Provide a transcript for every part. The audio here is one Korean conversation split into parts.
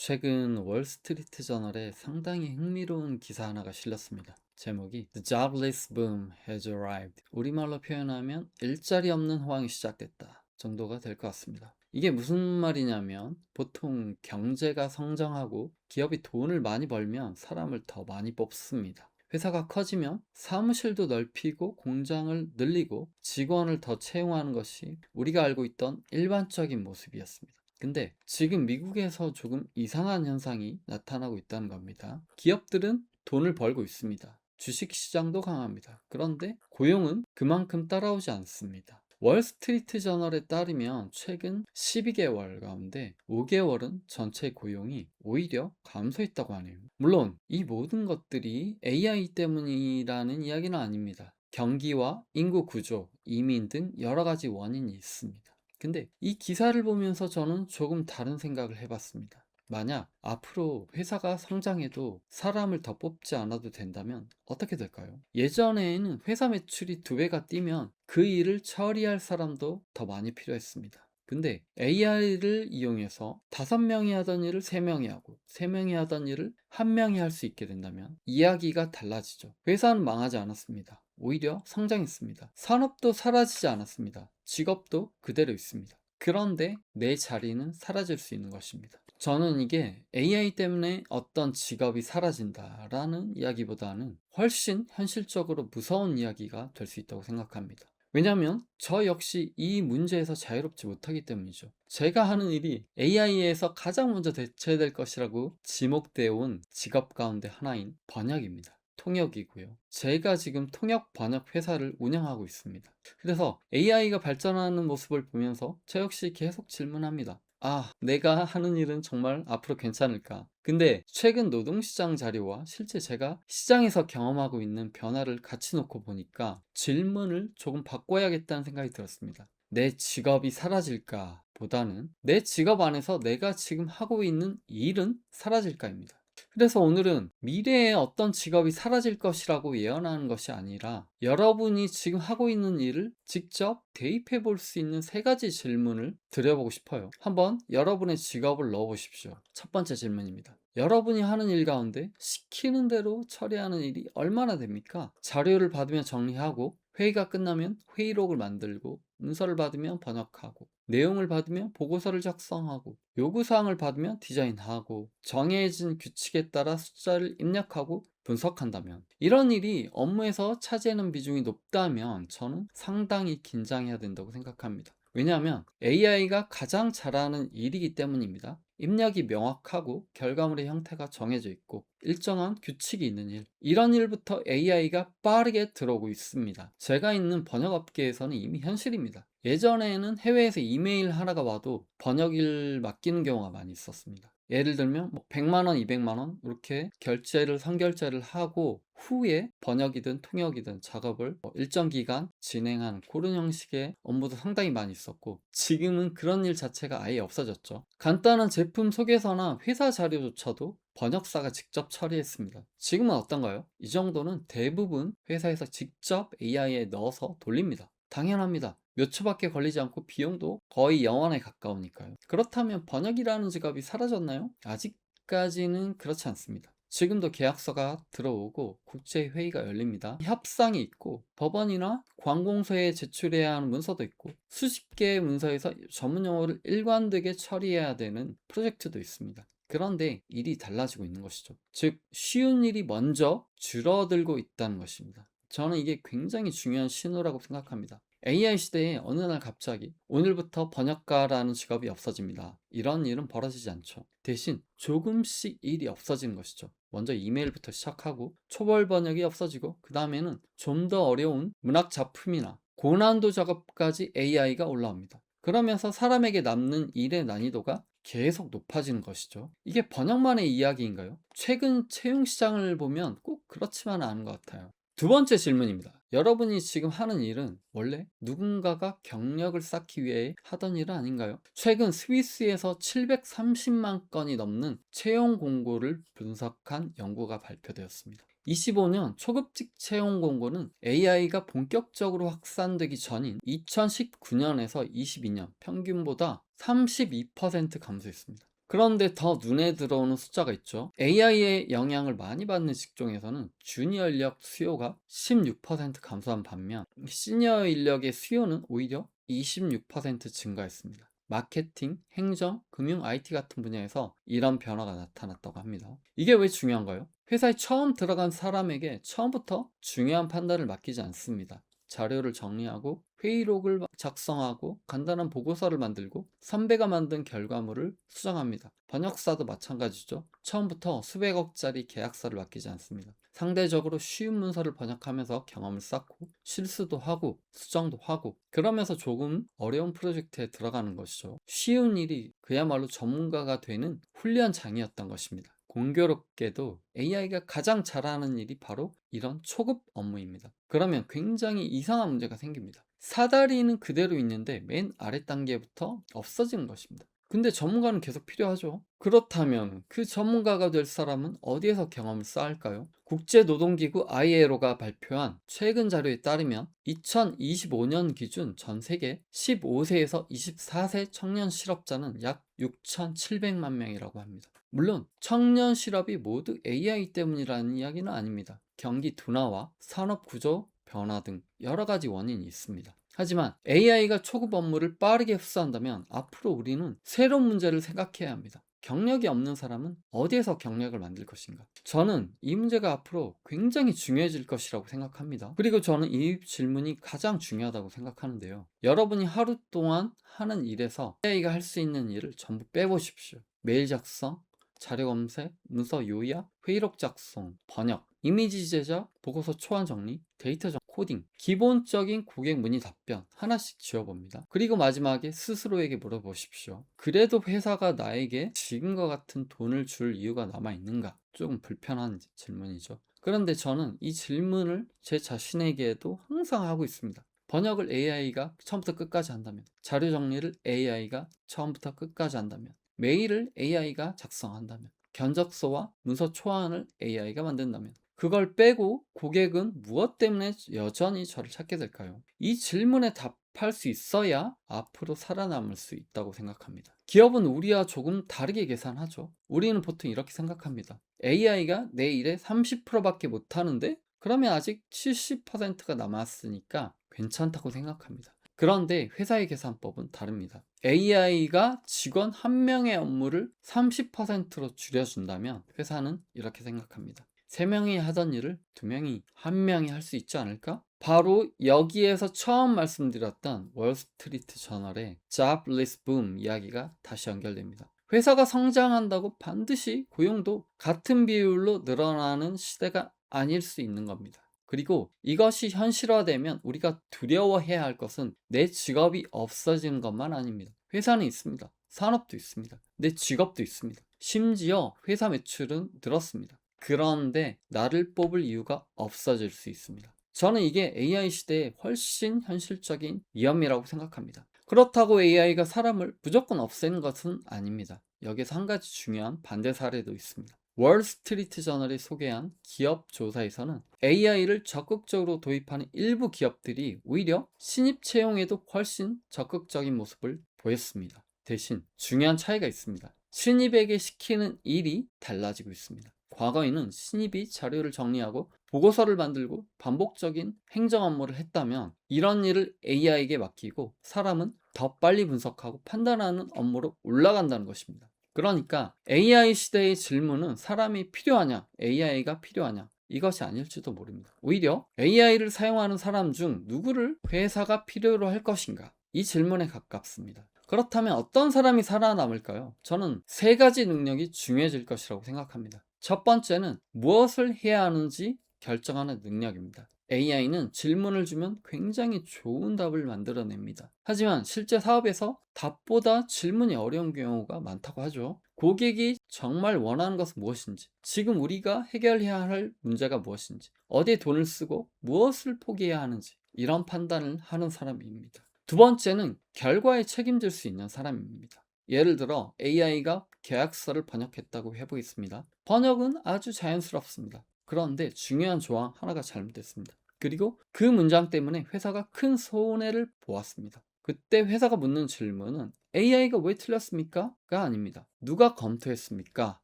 최근 월스트리트 저널에 상당히 흥미로운 기사 하나가 실렸습니다. 제목이 The Jobless Boom has arrived. 우리말로 표현하면 일자리 없는 호황이 시작됐다 정도가 될 것 같습니다. 이게 무슨 말이냐면 보통 경제가 성장하고 기업이 돈을 많이 벌면 사람을 더 많이 뽑습니다. 회사가 커지면 사무실도 넓히고 공장을 늘리고 직원을 더 채용하는 것이 우리가 알고 있던 일반적인 모습이었습니다. 근데 지금 미국에서 조금 이상한 현상이 나타나고 있다는 겁니다. 기업들은 돈을 벌고 있습니다. 주식 시장도 강합니다. 그런데 고용은 그만큼 따라오지 않습니다. 월스트리트 저널에 따르면 최근 12개월 가운데 5개월은 전체 고용이 오히려 감소했다고 하네요. 물론 이 모든 것들이 AI 때문이라는 이야기는 아닙니다. 경기와 인구 구조, 이민 등 여러 가지 원인이 있습니다. 근데 이 기사를 보면서 저는 조금 다른 생각을 해봤습니다. 만약 앞으로 회사가 성장해도 사람을 더 뽑지 않아도 된다면 어떻게 될까요? 예전에는 회사 매출이 2배가 뛰면 그 일을 처리할 사람도 더 많이 필요했습니다. 근데 AI를 이용해서 5명이 하던 일을 3명이 하고 3명이 하던 일을 1명이 할 수 있게 된다면 이야기가 달라지죠. 회사는 망하지 않았습니다. 오히려 성장했습니다. 산업도 사라지지 않았습니다. 직업도 그대로 있습니다. 그런데 내 자리는 사라질 수 있는 것입니다. 저는 이게 AI 때문에 어떤 직업이 사라진다라는 이야기보다는 훨씬 현실적으로 무서운 이야기가 될 수 있다고 생각합니다. 왜냐하면 저 역시 이 문제에서 자유롭지 못하기 때문이죠. 제가 하는 일이 AI에서 가장 먼저 대체될 것이라고 지목되어 온 직업 가운데 하나인 번역입니다. 통역이고요. 제가 지금 통역 번역 회사를 운영하고 있습니다. 그래서 AI가 발전하는 모습을 보면서 저 역시 계속 질문합니다. 아, 내가 하는 일은 정말 앞으로 괜찮을까? 근데 최근 노동시장 자료와 실제 제가 시장에서 경험하고 있는 변화를 같이 놓고 보니까 질문을 조금 바꿔야겠다는 생각이 들었습니다. 내 직업이 사라질까 보다는 내 직업 안에서 내가 지금 하고 있는 일은 사라질까입니다. 그래서 오늘은 미래에 어떤 직업이 사라질 것이라고 예언하는 것이 아니라 여러분이 지금 하고 있는 일을 직접 대입해 볼 수 있는 3가지 질문을 드려보고 싶어요. 한번 여러분의 직업을 넣어 보십시오. 첫 번째 질문입니다. 여러분이 하는 일 가운데 시키는 대로 처리하는 일이 얼마나 됩니까? 자료를 받으면 정리하고 회의가 끝나면 회의록을 만들고 문서를 받으면 번역하고 내용을 받으면 보고서를 작성하고 요구사항을 받으면 디자인하고 정해진 규칙에 따라 숫자를 입력하고 분석한다면 이런 일이 업무에서 차지하는 비중이 높다면 저는 상당히 긴장해야 된다고 생각합니다. 왜냐하면 AI가 가장 잘하는 일이기 때문입니다. 입력이 명확하고 결과물의 형태가 정해져 있고 일정한 규칙이 있는 일, 이런 일부터 AI가 빠르게 들어오고 있습니다. 제가 있는 번역업계에서는 이미 현실입니다. 예전에는 해외에서 이메일 하나가 와도 번역일 맡기는 경우가 많이 있었습니다. 예를 들면 100만 원, 200만 원 이렇게 결제를 선결제를 하고 후에 번역이든 통역이든 작업을 일정 기간 진행하는 그런 형식의 업무도 상당히 많이 있었고 지금은 그런 일 자체가 아예 없어졌죠. 간단한 제품 소개서나 회사 자료조차도 번역사가 직접 처리했습니다. 지금은 어떤가요? 이 정도는 대부분 회사에서 직접 AI에 넣어서 돌립니다. 당연합니다. 몇 초밖에 걸리지 않고 비용도 거의 0원에 가까우니까요. 그렇다면 번역이라는 직업이 사라졌나요? 아직까지는 그렇지 않습니다. 지금도 계약서가 들어오고 국제회의가 열립니다. 협상이 있고 법원이나 관공서에 제출해야 하는 문서도 있고 수십 개의 문서에서 전문 용어를 일관되게 처리해야 되는 프로젝트도 있습니다. 그런데 일이 달라지고 있는 것이죠. 즉 쉬운 일이 먼저 줄어들고 있다는 것입니다. 저는 이게 굉장히 중요한 신호라고 생각합니다. AI 시대에 어느 날 갑자기 오늘부터 번역가라는 직업이 없어집니다. 이런 일은 벌어지지 않죠. 대신 조금씩 일이 없어지는 것이죠. 먼저 이메일부터 시작하고 초벌 번역이 없어지고 그 다음에는 좀 더 어려운 문학 작품이나 고난도 작업까지 AI가 올라옵니다. 그러면서 사람에게 남는 일의 난이도가 계속 높아지는 것이죠. 이게 번역만의 이야기인가요? 최근 채용 시장을 보면 꼭 그렇지만은 않은 것 같아요. 두 번째 질문입니다. 여러분이 지금 하는 일은 원래 누군가가 경력을 쌓기 위해 하던 일은 아닌가요? 최근 스위스에서 730만 건이 넘는 채용 공고를 분석한 연구가 발표되었습니다. 25년 초급직 채용 공고는 AI가 본격적으로 확산되기 전인 2019년에서 22년 평균보다 32% 감소했습니다. 그런데 더 눈에 들어오는 숫자가 있죠. AI의 영향을 많이 받는 직종에서는 주니어 인력 수요가 16% 감소한 반면 시니어 인력의 수요는 오히려 26% 증가했습니다. 마케팅, 행정, 금융, IT 같은 분야에서 이런 변화가 나타났다고 합니다. 이게 왜 중요한가요? 회사에 처음 들어간 사람에게 처음부터 중요한 판단을 맡기지 않습니다. 자료를 정리하고 회의록을 작성하고 간단한 보고서를 만들고 선배가 만든 결과물을 수정합니다. 번역사도 마찬가지죠. 처음부터 수백억짜리 계약서를 맡기지 않습니다. 상대적으로 쉬운 문서를 번역하면서 경험을 쌓고 실수도 하고 수정도 하고 그러면서 조금 어려운 프로젝트에 들어가는 것이죠. 쉬운 일이 그야말로 전문가가 되는 훈련장이었던 것입니다. 공교롭게도 AI가 가장 잘하는 일이 바로 이런 초급 업무입니다. 그러면 굉장히 이상한 문제가 생깁니다. 사다리는 그대로 있는데 맨 아래 단계부터 없어지는 것입니다. 근데 전문가는 계속 필요하죠. 그렇다면 그 전문가가 될 사람은 어디에서 경험을 쌓을까요? 국제노동기구 ILO가 발표한 최근 자료에 따르면 2025년 기준 전 세계 15세에서 24세 청년 실업자는 약 6,700만 명이라고 합니다. 물론 청년 실업이 모두 AI 때문이라는 이야기는 아닙니다. 경기 둔화와 산업 구조 변화 등 여러 가지 원인이 있습니다. 하지만 AI가 초급 업무를 빠르게 흡수한다면 앞으로 우리는 새로운 문제를 생각해야 합니다. 경력이 없는 사람은 어디에서 경력을 만들 것인가? 저는 이 문제가 앞으로 굉장히 중요해질 것이라고 생각합니다. 그리고 저는 이 질문이 가장 중요하다고 생각하는데요. 여러분이 하루 동안 하는 일에서 AI가 할 수 있는 일을 전부 빼보십시오. 메일 작성, 자료 검색, 문서 요약, 회의록 작성, 번역, 이미지 제작, 보고서 초안 정리, 데이터 코딩, 기본적인 고객 문의 답변 하나씩 지워봅니다. 그리고 마지막에 스스로에게 물어보십시오. 그래도 회사가 나에게 지금과 같은 돈을 줄 이유가 남아있는가? 조금 불편한 질문이죠. 그런데 저는 이 질문을 제 자신에게도 항상 하고 있습니다. 번역을 AI가 처음부터 끝까지 한다면, 자료 정리를 AI가 처음부터 끝까지 한다면, 메일을 AI가 작성한다면, 견적서와 문서 초안을 AI가 만든다면, 그걸 빼고 고객은 무엇 때문에 여전히 저를 찾게 될까요? 이 질문에 답할 수 있어야 앞으로 살아남을 수 있다고 생각합니다. 기업은 우리와 조금 다르게 계산하죠. 우리는 보통 이렇게 생각합니다. AI가 내 일의 30%밖에 못하는데 그러면 아직 70%가 남았으니까 괜찮다고 생각합니다. 그런데 회사의 계산법은 다릅니다. AI가 직원 한 명의 업무를 30%로 줄여준다면 회사는 이렇게 생각합니다. 3명이 하던 일을 2명이, 1명이 할 수 있지 않을까? 바로 여기에서 처음 말씀드렸던 월스트리트 저널의 Jobless Boom 이야기가 다시 연결됩니다. 회사가 성장한다고 반드시 고용도 같은 비율로 늘어나는 시대가 아닐 수 있는 겁니다. 그리고 이것이 현실화되면 우리가 두려워해야 할 것은 내 직업이 없어지는 것만 아닙니다. 회사는 있습니다. 산업도 있습니다. 내 직업도 있습니다. 심지어 회사 매출은 늘었습니다. 그런데 나를 뽑을 이유가 없어질 수 있습니다. 저는 이게 AI 시대에 훨씬 현실적인 위험이라고 생각합니다. 그렇다고 AI가 사람을 무조건 없애는 것은 아닙니다. 여기서 한 가지 중요한 반대 사례도 있습니다. 월스트리트 저널이 소개한 기업 조사에서는 AI를 적극적으로 도입하는 일부 기업들이 오히려 신입 채용에도 훨씬 적극적인 모습을 보였습니다. 대신 중요한 차이가 있습니다. 신입에게 시키는 일이 달라지고 있습니다. 과거에는 신입이 자료를 정리하고 보고서를 만들고 반복적인 행정 업무를 했다면 이런 일을 AI에게 맡기고 사람은 더 빨리 분석하고 판단하는 업무로 올라간다는 것입니다. 그러니까 AI 시대의 질문은 사람이 필요하냐, AI가 필요하냐 이것이 아닐지도 모릅니다. 오히려 AI를 사용하는 사람 중 누구를 회사가 필요로 할 것인가 이 질문에 가깝습니다. 그렇다면 어떤 사람이 살아남을까요? 저는 3가지 능력이 중요해질 것이라고 생각합니다. 첫 번째는 무엇을 해야 하는지 결정하는 능력입니다. AI는 질문을 주면 굉장히 좋은 답을 만들어냅니다. 하지만 실제 사업에서 답보다 질문이 어려운 경우가 많다고 하죠. 고객이 정말 원하는 것은 무엇인지, 지금 우리가 해결해야 할 문제가 무엇인지, 어디에 돈을 쓰고 무엇을 포기해야 하는지, 이런 판단을 하는 사람입니다. 두 번째는 결과에 책임질 수 있는 사람입니다. 예를 들어 AI가 계약서를 번역했다고 해보겠습니다. 번역은 아주 자연스럽습니다. 그런데 중요한 조항 하나가 잘못됐습니다. 그리고 그 문장 때문에 회사가 큰 손해를 보았습니다. 그때 회사가 묻는 질문은 AI가 왜 틀렸습니까?가 아닙니다. 누가 검토했습니까?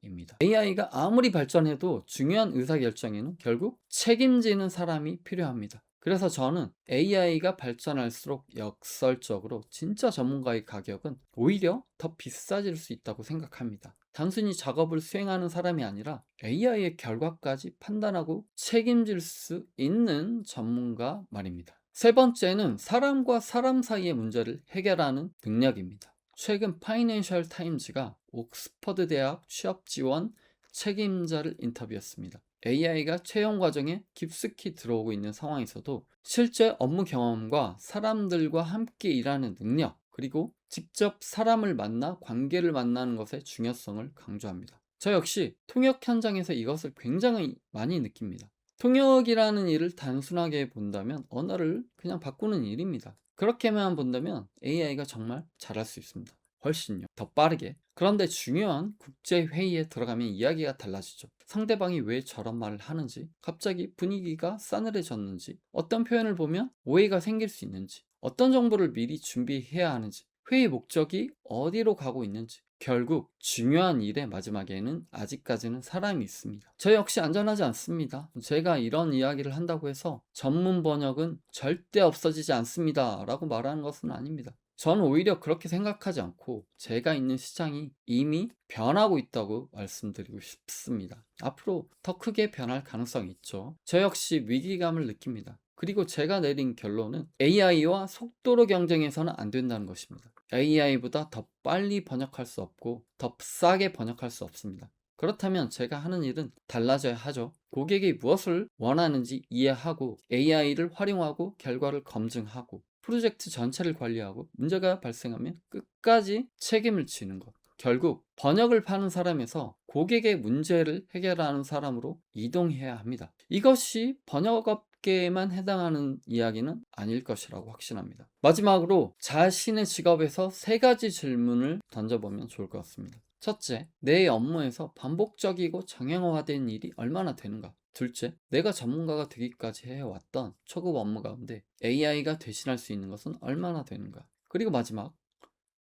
입니다. AI가 아무리 발전해도 중요한 의사결정에는 결국 책임지는 사람이 필요합니다. 그래서 저는 AI가 발전할수록 역설적으로 진짜 전문가의 가격은 오히려 더 비싸질 수 있다고 생각합니다. 단순히 작업을 수행하는 사람이 아니라 AI의 결과까지 판단하고 책임질 수 있는 전문가 말입니다. 세 번째는 사람과 사람 사이의 문제를 해결하는 능력입니다. 최근 파이낸셜 타임즈가 옥스퍼드 대학 취업 지원 책임자를 인터뷰했습니다. AI가 채용 과정에 깊숙이 들어오고 있는 상황에서도 실제 업무 경험과 사람들과 함께 일하는 능력, 그리고 직접 사람을 만나 관계를 만나는 것의 중요성을 강조합니다. 저 역시 통역 현장에서 이것을 굉장히 많이 느낍니다. 통역이라는 일을 단순하게 본다면 언어를 그냥 바꾸는 일입니다. 그렇게만 본다면 AI가 정말 잘할 수 있습니다. 훨씬요. 더 빠르게. 그런데 중요한 국제회의에 들어가면 이야기가 달라지죠. 상대방이 왜 저런 말을 하는지, 갑자기 분위기가 싸늘해졌는지, 어떤 표현을 보면 오해가 생길 수 있는지, 어떤 정보를 미리 준비해야 하는지, 회의 목적이 어디로 가고 있는지, 결국 중요한 일의 마지막에는 아직까지는 사람이 있습니다. 저 역시 안전하지 않습니다. 제가 이런 이야기를 한다고 해서 전문 번역은 절대 없어지지 않습니다 라고 말하는 것은 아닙니다. 저는 오히려 그렇게 생각하지 않고 제가 있는 시장이 이미 변하고 있다고 말씀드리고 싶습니다. 앞으로 더 크게 변할 가능성이 있죠. 저 역시 위기감을 느낍니다. 그리고 제가 내린 결론은 AI와 속도로 경쟁해서는 안 된다는 것입니다. AI보다 더 빨리 번역할 수 없고 더 싸게 번역할 수 없습니다. 그렇다면 제가 하는 일은 달라져야 하죠. 고객이 무엇을 원하는지 이해하고 AI를 활용하고 결과를 검증하고 프로젝트 전체를 관리하고 문제가 발생하면 끝까지 책임을 지는 것. 결국 번역을 파는 사람에서 고객의 문제를 해결하는 사람으로 이동해야 합니다. 이것이 번역업계에만 해당하는 이야기는 아닐 것이라고 확신합니다. 마지막으로 자신의 직업에서 세 가지 질문을 던져보면 좋을 것 같습니다. 첫째, 내 업무에서 반복적이고 정형화된 일이 얼마나 되는가? 둘째, 내가 전문가가 되기까지 해왔던 초급 업무 가운데 AI가 대신할 수 있는 것은 얼마나 되는가? 그리고 마지막,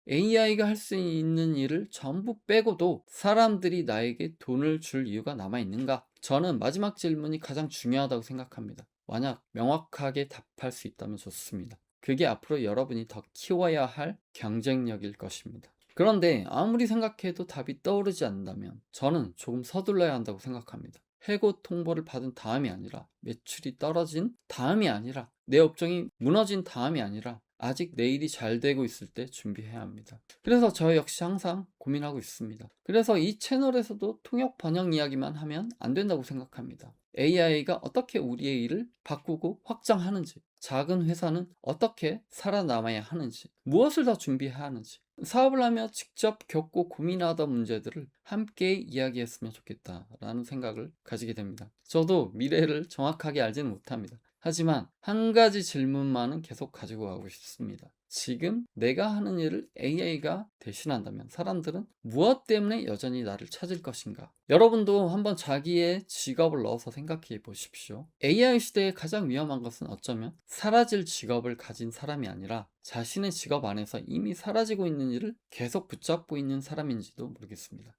AI가 할 수 있는 일을 전부 빼고도 사람들이 나에게 돈을 줄 이유가 남아있는가? 저는 마지막 질문이 가장 중요하다고 생각합니다. 만약 명확하게 답할 수 있다면 좋습니다. 그게 앞으로 여러분이 더 키워야 할 경쟁력일 것입니다. 그런데 아무리 생각해도 답이 떠오르지 않는다면 저는 조금 서둘러야 한다고 생각합니다. 해고 통보를 받은 다음이 아니라, 매출이 떨어진 다음이 아니라, 내 업종이 무너진 다음이 아니라 아직 내 일이 잘 되고 있을 때 준비해야 합니다. 그래서 저 역시 항상 고민하고 있습니다. 그래서 이 채널에서도 통역 번역 이야기만 하면 안 된다고 생각합니다. AI가 어떻게 우리의 일을 바꾸고 확장하는지, 작은 회사는 어떻게 살아남아야 하는지, 무엇을 더 준비해야 하는지, 사업을 하며 직접 겪고 고민하던 문제들을 함께 이야기했으면 좋겠다라는 생각을 가지게 됩니다. 저도 미래를 정확하게 알지는 못합니다. 하지만 한 가지 질문만은 계속 가지고 가고 싶습니다. 지금 내가 하는 일을 AI가 대신한다면 사람들은 무엇 때문에 여전히 나를 찾을 것인가? 여러분도 한번 자기의 직업을 넣어서 생각해 보십시오. AI 시대의 가장 위험한 것은 어쩌면 사라질 직업을 가진 사람이 아니라 자신의 직업 안에서 이미 사라지고 있는 일을 계속 붙잡고 있는 사람인지도 모르겠습니다.